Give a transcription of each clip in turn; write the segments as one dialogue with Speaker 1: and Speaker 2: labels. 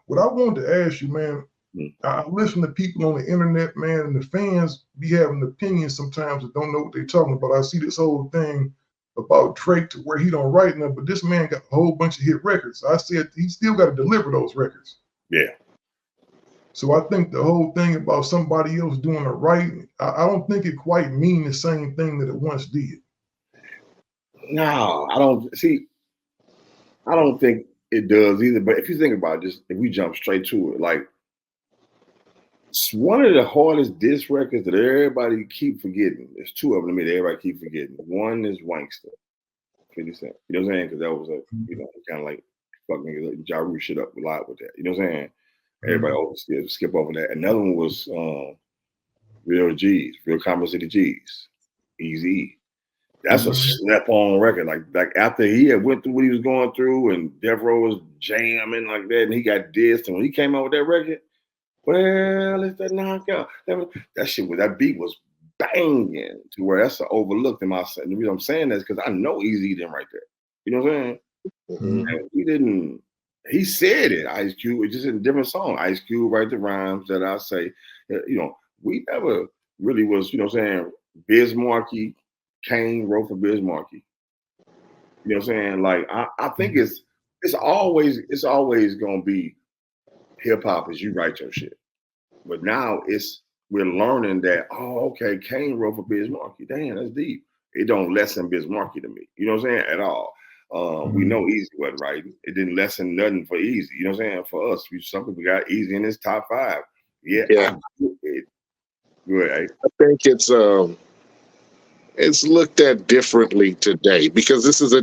Speaker 1: What I wanted to ask you, man, I listen to people on the internet, man, and the fans be having opinions sometimes that don't know what they're talking about. I see this whole thing about Drake to where he don't write nothing, but this man got a whole bunch of hit records. I said he still got to deliver those records.
Speaker 2: Yeah.
Speaker 1: So I think the whole thing about somebody else doing the writing, I don't think it quite mean the same thing that it once did.
Speaker 2: No, I don't see. I don't think it does either. But if you think about it, just if we jump straight to it, like it's one of the hardest diss records that everybody keep forgetting. There's two of them that everybody keep forgetting. One is Wankster, 50 Cent. You know what I'm saying? Because that was a, you know, kind of like fucking Ja Rule shit up a lot with that. You know what I'm saying? Everybody always skip over that. Another one was Real G's, Real Commerce City G's, Easy. That's a snap on record. Like after he had went through what he was going through and Death Row was jamming like that, and he got dissed, and when he came out with that record, well, it's that knockout. That shit was, that beat was banging to where that's overlooked in my set. The reason I'm saying that is because I know Easy didn't write that. You know what I'm saying? And he didn't. He said it. Ice Cube. It's just in a different song. Ice Cube write the rhymes that I say. You know, we never really was. You know what I'm saying? Biz Markie, Kane wrote for Biz Markie. You know what I'm saying? Like I think it's always gonna be hip hop as you write your shit. But now we're learning that, oh, okay, Kane wrote for Biz Markie. Damn, that's deep. It don't lessen Biz Markie to me. You know what I'm saying? At all. We know Easy wasn't writing. It didn't lessen nothing for Easy. You know what I'm saying? For us, some people got Easy in his top 5. Yeah. Good.
Speaker 3: I think it's looked at differently today because this is a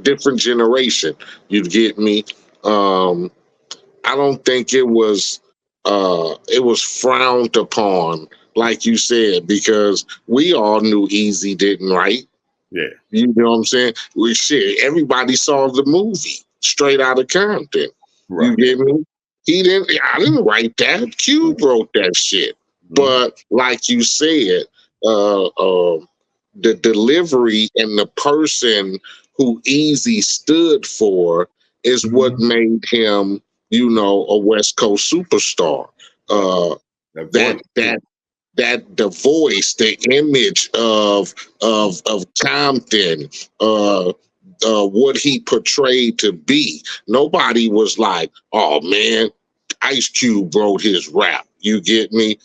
Speaker 3: different generation. You get me? I don't think it was frowned upon, like you said, because we all knew Easy didn't write.
Speaker 2: Yeah.
Speaker 3: You know what I'm saying? Everybody saw the movie Straight Outta Compton. Right. You get me? I didn't write that. Cube wrote that shit. But like you said, the delivery and the person who Easy stood for is what made him, you know, a West Coast superstar. The voice, the image of Compton, what he portrayed to be. Nobody was like, oh man, Ice Cube wrote his rap. You get me?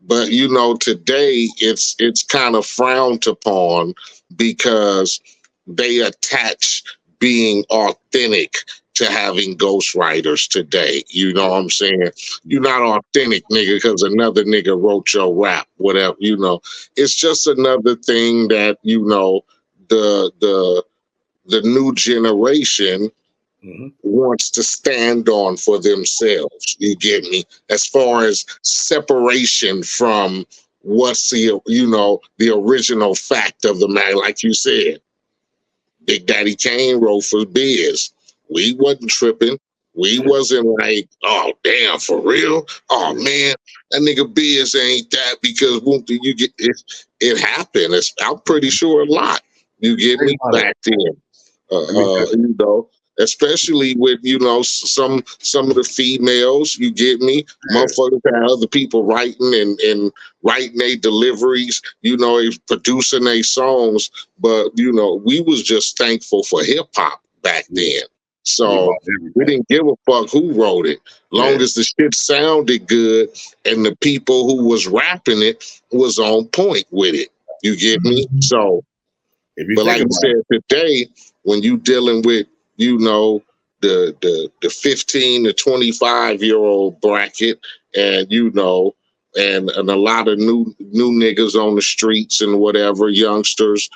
Speaker 3: But you know, today it's kind of frowned upon because they attach being authentic to having ghostwriters today. You know what I'm saying? You're not authentic, nigga, because another nigga wrote your rap, whatever, you know. It's just another thing that, you know, the new generation wants to stand on for themselves. You get me? As far as separation from what's the, you know, the original fact of the matter, like you said. Big Daddy Kane wrote for Biz. We wasn't tripping. We wasn't like, oh damn, for real? Oh man, that nigga Biz ain't that because you get it. It happened. I'm pretty sure a lot. You get me back then. You know, especially with, you know, some of the females. You get me? Motherfuckers had other people writing and writing their deliveries. You know, producing their songs. But you know, we was just thankful for hip hop back then. So we didn't give a fuck who wrote it. Long as the shit sounded good and the people who was rapping it was on point with it. You get me? So, but like you said, today, when you dealing with, you know, the 15 to 25-year-old bracket, and you know, and a lot of new niggas on the streets and whatever, youngsters,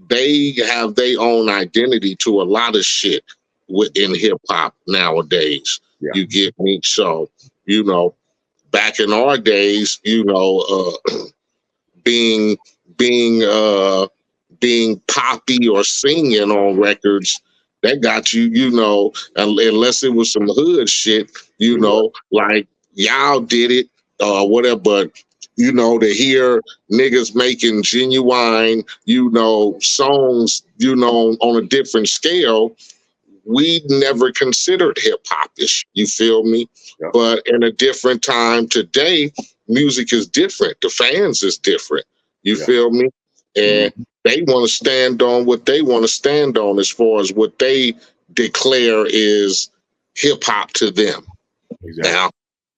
Speaker 3: they have their own identity to a lot of shit within hip hop nowadays. Yeah. You get me? So, you know, back in our days, you know, being poppy or singing on records, that got you, you know, unless it was some hood shit, you know, like y'all did it, whatever, but you know, to hear niggas making genuine, you know, songs, you know, on a different scale, we never considered hip hopish. You feel me?
Speaker 2: Yeah.
Speaker 3: But in a different time today, music is different. The fans is different. You feel me? And they want to stand on what they want to stand on as far as what they declare is hip hop to them.
Speaker 2: Exactly.
Speaker 3: Now,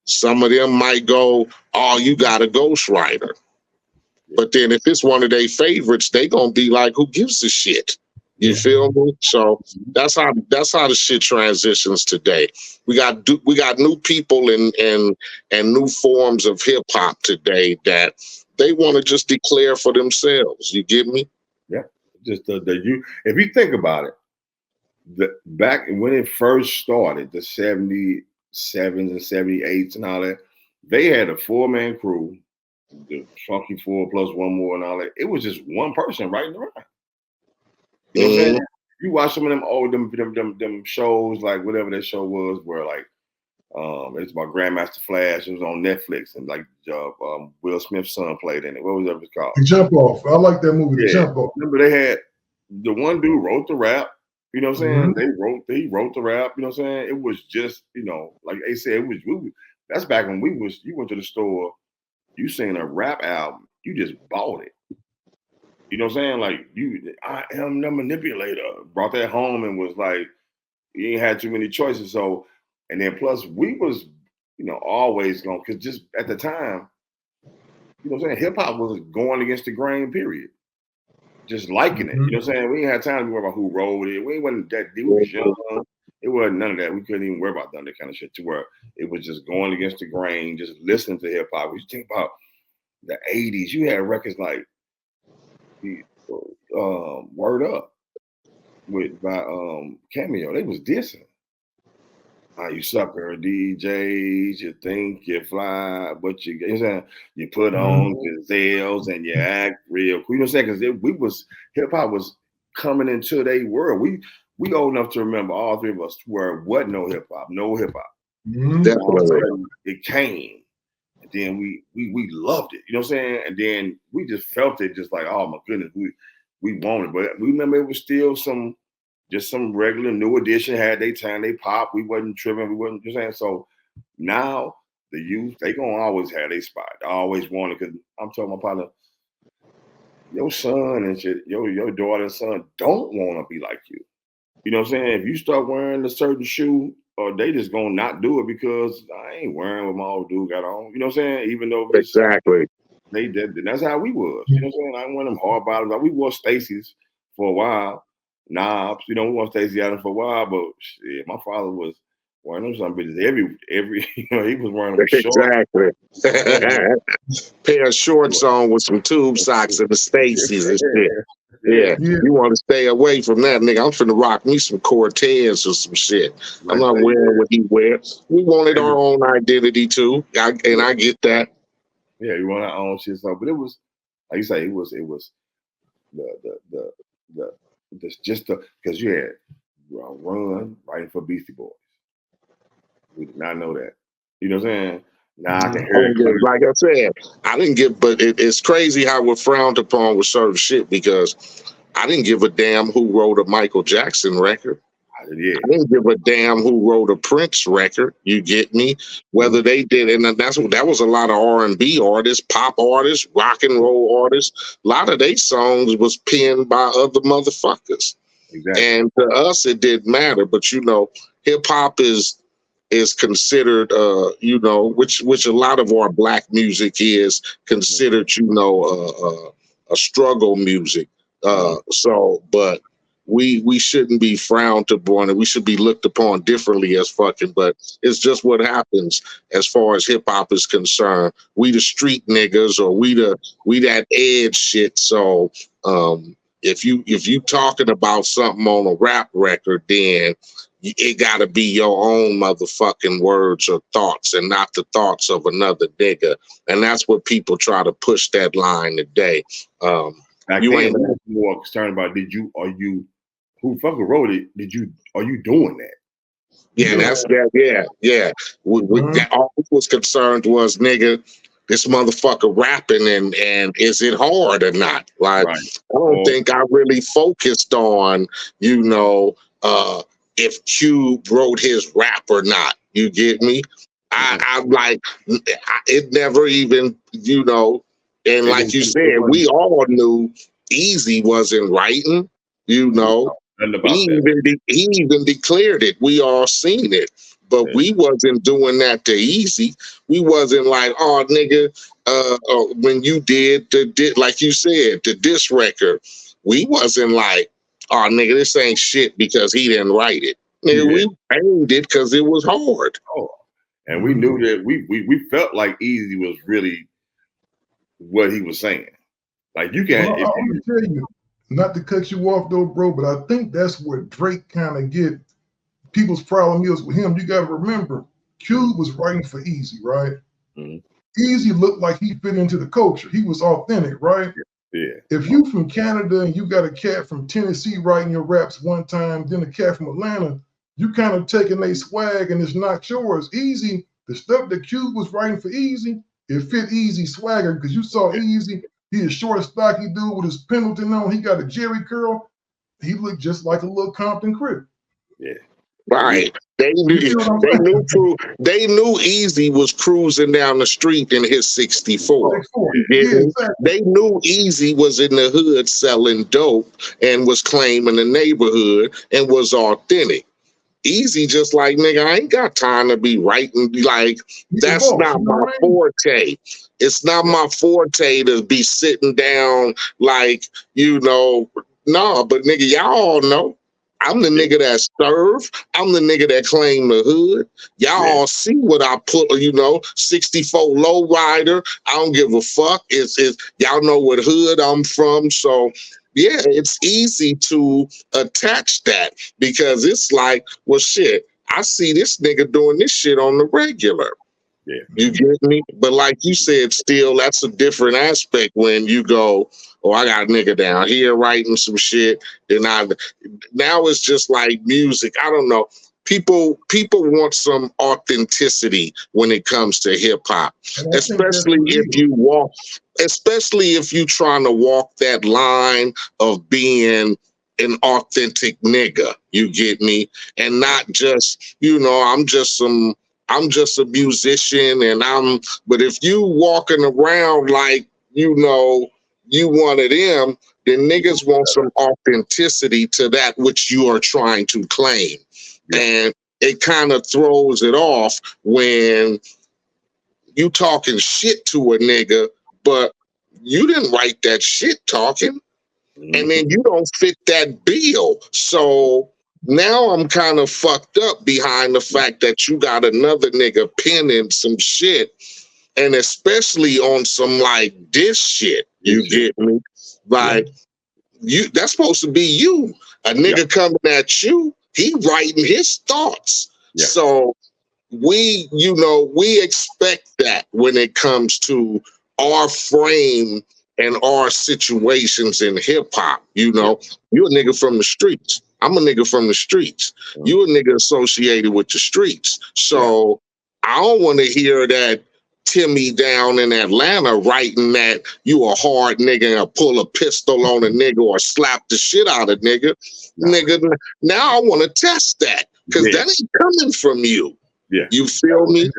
Speaker 3: some of them might go, "Oh, you got a ghostwriter." But then if it's one of their favorites, they gonna be like, "Who gives a shit?" You feel me? So that's how the shit transitions today. We got new people and new forms of hip hop today that they want to just declare for themselves. You get me?
Speaker 2: Yeah. Just if you think about it, back when it first started, the 77s and 78s and all that, they had a 4-man crew, the Funky 4 plus one more and all that. It was just one person writing around. You know what I'm saying? You watch some of them old them shows, like whatever that show was, where like it's about Grandmaster Flash. It was on Netflix, and like Will Smith's son played in it. What was that called?
Speaker 1: The Jump Off. I like that movie, The Jump Off.
Speaker 2: Remember they had the one dude wrote the rap. You know what I'm saying? He wrote the rap. You know what I'm saying? It was just, you know, like they said, it was. That's back when you went to the store, you seen a rap album, you just bought it. You know what I'm saying? Like I am the manipulator. Brought that home and was like, you ain't had too many choices. So, and then plus we was, you know, always going, because just at the time, you know what I'm saying? Hip hop was going against the grain, period. Just liking it. You know what I'm saying? We ain't had time to worry about who wrote it. We wasn't that deep. We was young. It wasn't none of that. We couldn't even worry about none of that kind of shit, to where it was just going against the grain, just listening to hip hop. You think about the 80s, you had records like Word Up by Cameo. They was dissing. You sucker DJs, you think you fly, but you know what I'm saying? You put on gazelles and you act real cool. You know what I'm saying? Because hip hop was coming into their world. We old enough to remember, all three of us, where it wasn't no hip hop.
Speaker 3: Definitely.
Speaker 2: It came. And then we loved it. You know what I'm saying? And then we just felt it, just like, oh my goodness, we wanted it. But we remember it was still some regular New Edition had their time, they pop. We wasn't tripping. We wasn't, you know what I'm saying? So now the youth, they gonna always have their spot. They always want it, because I'm telling my partner, your son and shit, your daughter and son don't want to be like you. You know what I'm saying? If you start wearing a certain shoe, or they just gonna not do it because I ain't wearing what my old dude got on. You know what I'm saying? Even though
Speaker 3: Exactly.
Speaker 2: They did, and that's how we was. You know what I'm saying? I wore them hard bottoms. Like, we wore Stacy's for a while. Knobs, you know, we wore Stacy Adams for a while, but shit, my father was wearing them some bitches every you know, he was wearing them shorts.
Speaker 3: Exactly. Pair of shorts on with some tube socks and the Stacy's and shit. Yeah. You want to stay away from that, nigga. I'm finna rock me some Cortez or some shit. I'm not wearing what he wears. We wanted our own identity too, and I get that.
Speaker 2: Yeah, we want our own shit. So, but it was, like you say, it was because you had Run writing for Beastie Boys. We did not know that. You know what I'm saying? Now I can hear it.
Speaker 3: Like I said, I didn't give, but it's crazy how we're frowned upon with certain shit, because I didn't give a damn who wrote a Michael Jackson record. I didn't give a damn who wrote a Prince record. You get me? Whether they did, and that was a lot of R&B artists, pop artists, rock and roll artists. A lot of their songs was penned by other motherfuckers. Exactly. And to us, it didn't matter. But you know, hip hop is considered, you know, which a lot of our black music is considered, you know, a struggle music. So, but we shouldn't be frowned upon, and we should be looked upon differently as fucking. But it's just what happens as far as hip hop is concerned. We the street niggas, or we that edge shit. So, if you talking about something on a rap record, then it got to be your own motherfucking words or thoughts, and not the thoughts of another nigga. And that's what people try to push that line today.
Speaker 2: You ain't more concerned about who fucking wrote it? Are you doing that?
Speaker 3: Yeah, that's that. Yeah. That all was concerned was, nigga, this motherfucker rapping, and is it hard or not? Like, I don't think I really focused on, you know, if Cube wrote his rap or not. You get me? I'm like, it never even, you know, and like you said, we all knew Easy wasn't writing, you know. He even declared it. We all seen it. But we wasn't doing that to Easy. We wasn't like, oh, nigga, when you did like you said, the diss record, we wasn't like, oh, nigga, this ain't shit because he didn't write it. Nigga, we aimed it because it was hard.
Speaker 2: Oh, and we knew that we felt like Easy was really what he was saying. Like you can't.
Speaker 1: Well, I'm gonna tell you, not to cut you off though, bro, but I think that's where Drake kind of get people's problem is with him. You got to remember, Cube was writing for Easy, right? Mm-hmm. Easy looked like he fit into the culture. He was authentic, right?
Speaker 2: Yeah.
Speaker 1: If you from Canada and you got a cat from Tennessee writing your raps one time, then a cat from Atlanta, you kind of taking their swag and it's not yours. Easy, the stuff that Cube was writing for Easy, it fit Easy swagger because you saw Easy. He is short, stocky dude with his Pendleton on. He got a Jerry curl. He looked just like a little Compton Crip.
Speaker 2: Yeah.
Speaker 3: Right. They knew Easy was cruising down the street in his 64. Yeah, exactly. They knew Easy was in the hood selling dope and was claiming the neighborhood and was authentic. Easy just like, nigga, I ain't got time to be writing. Like, that's not my forte. It's not my forte to be sitting down like, you know, nah, but nigga, y'all all know. I'm the nigga that serve. I'm the nigga that claim the hood. Y'all all see what I put, you know, 64 lowrider. I don't give a fuck. It's y'all know what hood I'm from. So yeah, it's easy to attach that because it's like, well, shit, I see this nigga doing this shit on the regular.
Speaker 2: Yeah.
Speaker 3: You get me? But like you said, still, that's a different aspect when you go, oh, I got a nigga down here writing some shit. Now it's just like music. I don't know. People want some authenticity when it comes to hip hop, especially if you're trying to walk that line of being an authentic nigga. You get me? And not just, you know, I'm just a musician but if you walking around like, you know, you one of them, then niggas want some authenticity to that which you are trying to claim. Yeah. And it kind of throws it off when you talking shit to a nigga, but you didn't write that shit talking. Mm-hmm. And then you don't fit that bill. So now I'm kind of fucked up behind the fact that you got another nigga penning some shit, and especially on some like this shit. You get me? Like that's supposed to be you. A nigga coming at you, he writing his thoughts. Yeah. So we expect that when it comes to our frame and our situations in hip hop. You know, you a nigga from the streets. I'm a nigga from the streets. You a nigga associated with the streets. So I don't want to hear that Timmy down in Atlanta writing that you a hard nigga and pull a pistol on a nigga or slap the shit out of nigga. Nigga, now I want to test that because that ain't coming from you.
Speaker 2: Yeah.
Speaker 3: You feel me?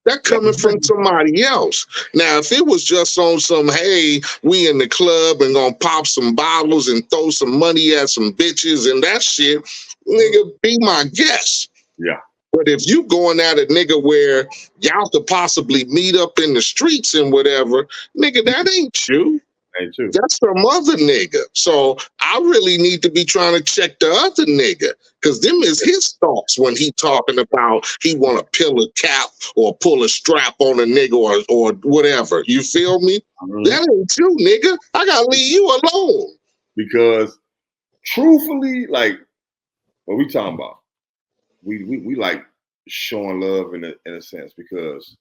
Speaker 3: That coming from somebody else. Now, if it was just on some, hey, we in the club and gonna pop some bottles and throw some money at some bitches and that shit, nigga, be my guest.
Speaker 2: Yeah.
Speaker 3: But if you going at a nigga where y'all could possibly meet up in the streets and whatever, nigga, that ain't you.
Speaker 2: Ain't you.
Speaker 3: That's some other nigga. So I really need to be trying to check the other nigga because them is his thoughts when he talking about he want to peel a cap or pull a strap on a nigga or whatever. You feel me? Mm-hmm. That ain't you, nigga. I gotta leave you alone.
Speaker 2: Because truthfully, like what we talking about, we like showing love in a sense because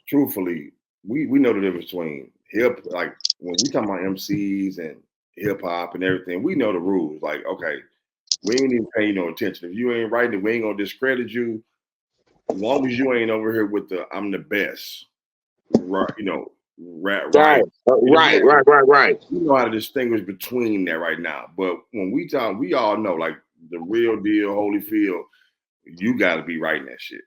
Speaker 2: truthfully, we know the difference between hip, like when we talking about MCs and hip hop and everything, we know the rules. Like, okay, we ain't even paying no attention. If you ain't writing it, we ain't gonna discredit you. As long as you ain't over here with the I'm the best, right? You know,
Speaker 3: right.
Speaker 2: You know how to distinguish between that right now. But when we talk, we all know, like the real deal, Holyfield, you got to be writing that shit.